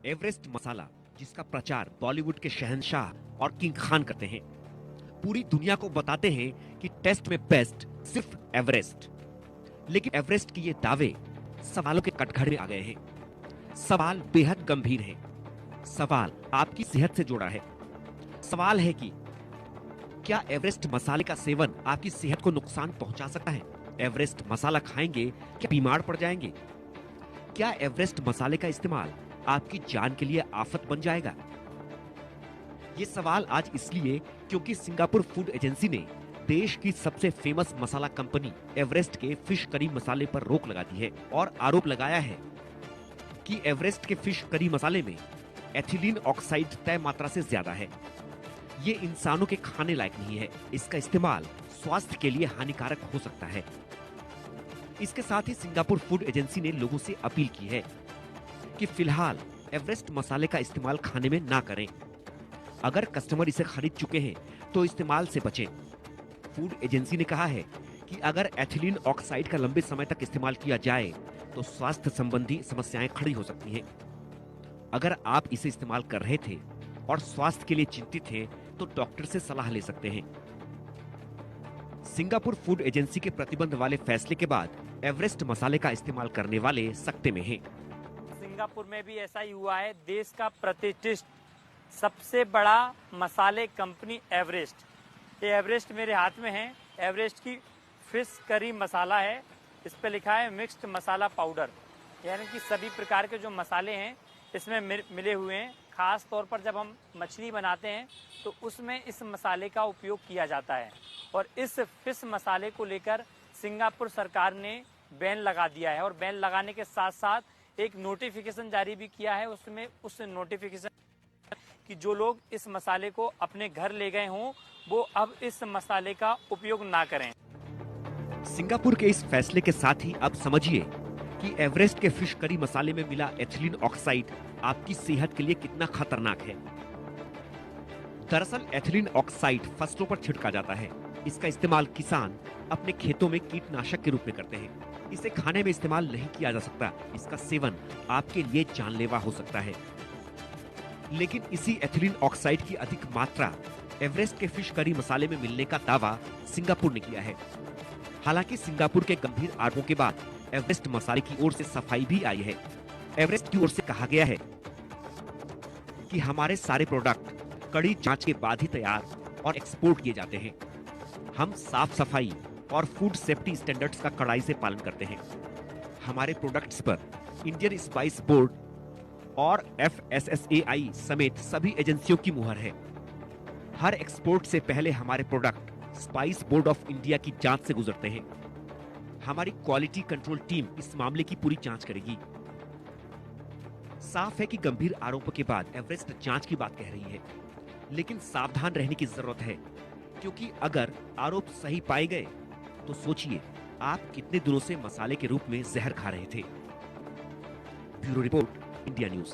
Everest मसाला, जिसका प्रचार बॉलीवुड के शहंशाह और किंग खान करते हैं, पूरी दुनिया को बताते हैं कि टेस्ट में बेस्ट सिर्फ एवरेस्ट। लेकिन एवरेस्ट के ये दावे सवालों के कटघरे में आ गए हैं। सवाल बेहद गंभीर है। सवाल आपकी सेहत से जुड़ा है। सवाल है कि क्या एवरेस्ट मसाले का सेवन आपकी सेहत को नुकसान पहुंचा सकता है? एवरेस्ट मसाला खाएंगे क्या बीमार पड़ जाएंगे? क्या एवरेस्ट मसाले का इस्तेमाल आपकी जान के लिए आफत बन जाएगा? ये सवाल आज इसलिए क्योंकि सिंगापुर फूड एजेंसी ने देश की सबसे फेमस मसाला कंपनी एवरेस्ट के फिश करी मसाले पर रोक लगा दी है और आरोप लगाया है कि एवरेस्ट के फिश करी मसाले में एथिलीन ऑक्साइड तय मात्रा से ज्यादा है। ये इंसानों के खाने लायक नहीं है। इसका इस्तेमाल स्वास्थ्य के लिए हानिकारक हो सकता है। इसके साथ ही सिंगापुर फूड एजेंसी ने लोगों से अपील की है कि फिलहाल एवरेस्ट मसाले का इस्तेमाल खाने में ना करें। अगर कस्टमर इसे खरीद चुके हैं तो इस्तेमाल से बचें। फूड एजेंसी ने कहा है कि अगर एथिलीन ऑक्साइड का लंबे समय तक इस्तेमाल किया जाए तो स्वास्थ्य संबंधी समस्याएं खड़ी हो सकती हैं। अगर आप इसे इस्तेमाल कर रहे थे और स्वास्थ्य के लिए चिंतित हैं तो डॉक्टर से सलाह ले सकते हैं। सिंगापुर फूड एजेंसी के प्रतिबंध वाले फैसले के बाद एवरेस्ट मसाले का इस्तेमाल करने वाले सकते में हैं। सिंगापुर में भी ऐसा ही हुआ है। देश का प्रतिष्ठित सबसे बड़ा मसाले कंपनी एवरेस्ट, ये एवरेस्ट मेरे हाथ में है। एवरेस्ट की फिश करी मसाला है। इस पे लिखा है मिक्स्ड मसाला पाउडर, यानी कि सभी प्रकार के जो मसाले हैं इसमें मिले हुए हैं। खास तौर पर जब हम मछली बनाते हैं तो उसमें इस मसाले का उपयोग किया जाता है। और इस फिश मसाले को लेकर सिंगापुर सरकार ने बैन लगा दिया है और बैन लगाने के साथ साथ एक नोटिफिकेशन जारी भी किया है। उसमें उस नोटिफिकेशन कि जो लोग इस मसाले को अपने घर ले गए हों वो अब इस मसाले का उपयोग ना करें। सिंगापुर के इस फैसले के साथ ही अब समझिए कि एवरेस्ट के फिश करी मसाले में मिला एथिलीन ऑक्साइड आपकी सेहत के लिए कितना खतरनाक है। दरअसल एथिलीन ऑक्साइड फसलों पर छिड़का जाता है। इसका इस्तेमाल किसान अपने खेतों में कीटनाशक के रूप में करते हैं। इसे खाने में इस्तेमाल नहीं किया जा सकता। इसका सेवन आपके लिए जानलेवा हो सकता है। लेकिन इसी एथिलीन ऑक्साइड की अधिक मात्रा एवरेस्ट के फिश करी मसाले में मिलने का दावा सिंगापुर ने किया है। हालांकि सिंगापुर के गंभीर आरोपों के बाद एवरेस्ट मसाले की ओर से सफाई भी आई है। एवरेस्ट की ओर से कहा गया है कि हमारे सारे प्रोडक्ट कड़ी जांच के बाद ही तैयार और एक्सपोर्ट किए जाते हैं। हम साफ सफाई और फूड सेफ्टी स्टैंडर्ड्स का कड़ाई से पालन करते हैं। हमारे प्रोडक्ट्स पर इंडियन स्पाइस बोर्ड और FSSAI समेत सभी एजेंसियों की मुहर है। हर एक्सपोर्ट से पहले हमारे product spice board of India की जांच से गुजरते हैं। हमारी क्वालिटी कंट्रोल टीम इस मामले की पूरी जांच करेगी। साफ है कि गंभीर आरोपों के बाद एवरेस्ट जांच की बात कह रही है, लेकिन सावधान रहने की जरूरत है, क्योंकि अगर आरोप सही पाए गए तो सोचिए आप कितने दिनों से मसाले के रूप में जहर खा रहे थे। Bureau report, India news.